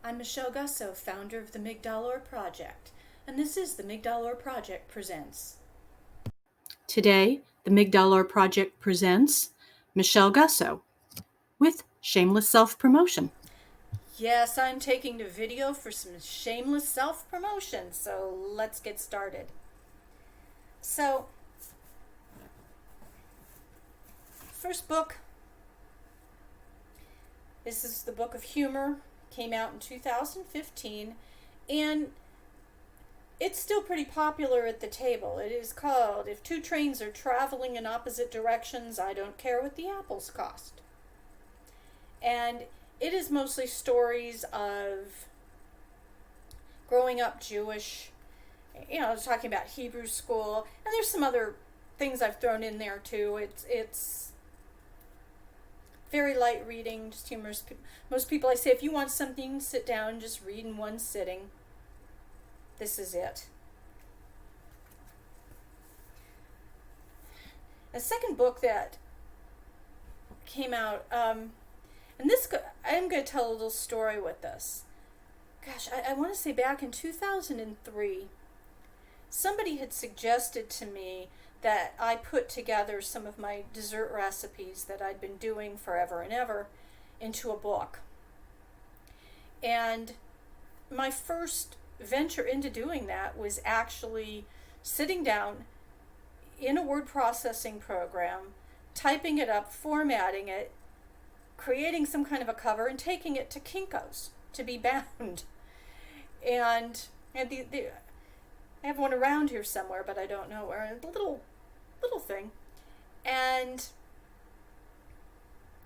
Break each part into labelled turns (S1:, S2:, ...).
S1: I'm Michelle Gussow, founder of the Migdahlohr Project, and this is the Migdahlohr Project Presents.
S2: Today, the Migdahlohr Project presents Michelle Gussow with Shameless Self-Promotion.
S1: Yes, I'm taking the video for some shameless self-promotion, so let's get started. So, first book, this is the book of humor, came out in 2015, and it's still pretty popular at the table. It is called If Two Trains Are Traveling in Opposite Directions, I Don't Care What the Apples Cost. And it is mostly stories of growing up Jewish, talking about Hebrew school, and there's some other things I've thrown in there too. It's very light reading, just humorous. Most people I say, if you want something, sit down, just read in one sitting. This is it. A second book that came out, and this, I'm going to tell a little story with this. Gosh, I want to say back in 2003, somebody had suggested to me that I put together some of my dessert recipes that I'd been doing forever and ever into a book. And my first venture into doing that was actually sitting down in a word processing program, typing it up, formatting it, creating some kind of a cover, and taking it to Kinko's to be bound. And I have one around here somewhere, but I don't know where. A little thing. And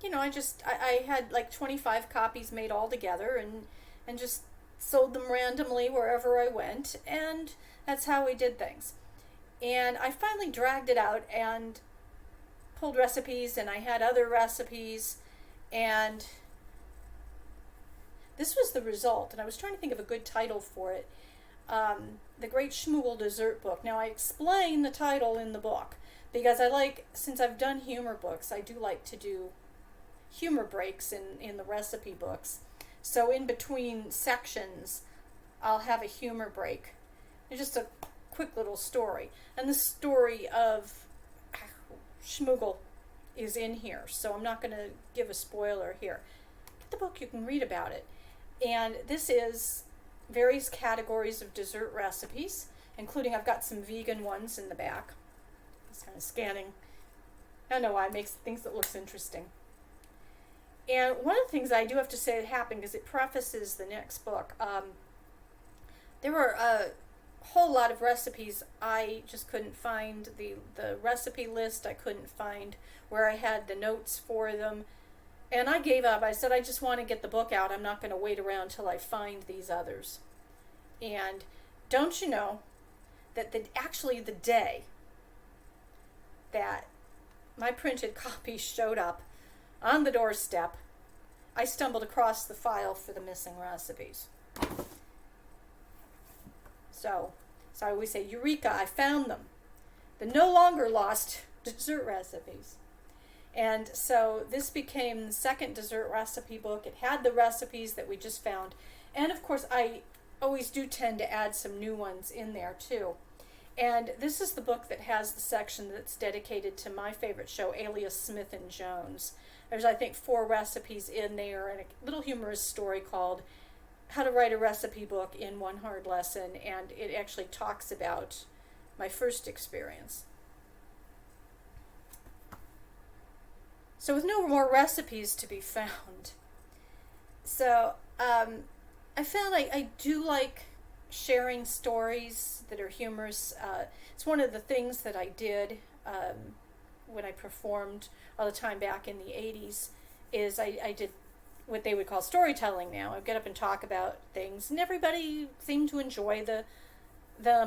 S1: I had like 25 copies made all together, and just sold them randomly wherever I went, and that's how we did things. And I finally dragged it out and pulled recipes, and I had other recipes, and this was the result. And I was trying to think of a good title for it. The Great Schmuggle Dessert Book. Now, I explain the title in the book because since I've done humor books, I do like to do humor breaks in the recipe books. So in between sections, I'll have a humor break. It's just a quick little story. And the story of Schmuggle is in here, so I'm not going to give a spoiler here. Get the book, you can read about it. And this is various categories of dessert recipes, including I've got some vegan ones in the back. Just kind of scanning. I don't know why it makes things that looks interesting. And one of the things I do have to say that happened, because it prefaces the next book, there were a whole lot of recipes I just couldn't find the recipe list. I couldn't find where I had the notes for them. And I gave up. I said, I just want to get the book out. I'm not going to wait around till I find these others. And don't you know that actually the day that my printed copy showed up on the doorstep, I stumbled across the file for the missing recipes. So I always say, Eureka, I found them. The no longer lost dessert recipes. And so this became the second dessert recipe book. It had the recipes that we just found. And of course, I always do tend to add some new ones in there too. And this is the book that has the section that's dedicated to my favorite show, Alias Smith and Jones. There's, I think, 4 recipes in there, and a little humorous story called How to Write a Recipe Book in One Hard Lesson, and it actually talks about my first experience. So with no more recipes to be found, so I found I do like sharing stories that are humorous. It's one of the things that I did when I performed all the time back in the 80s, is I did what they would call storytelling now. I'd get up and talk about things, and everybody seemed to enjoy them.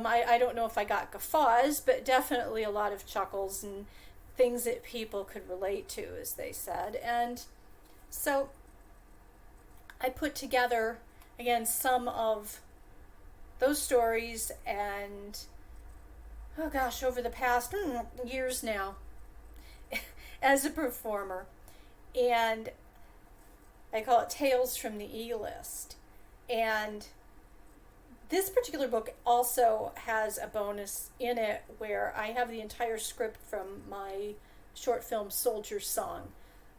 S1: I don't know if I got guffaws, but definitely a lot of chuckles and things that people could relate to, as they said. And so I put together, again, some of those stories, and oh gosh, over the past years now as a performer. And I call it Tales from the E-List. And this particular book also has a bonus in it where I have the entire script from my short film Soldier Song,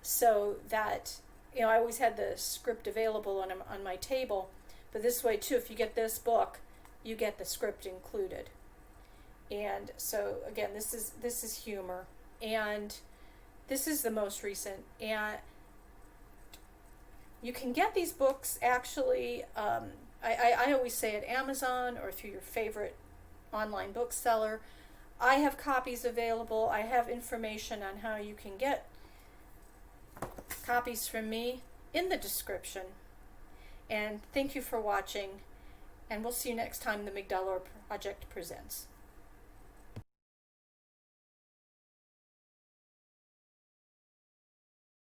S1: so that, you know, I always had the script available on my table, but this way too, if you get this book, you get the script included. And so again, this is humor, and this is the most recent, and you can get these books actually. I always say at Amazon or through your favorite online bookseller. I have copies available. I have information on how you can get copies from me in the description. And thank you for watching, and we'll see you next time the Migdahlohr Project presents.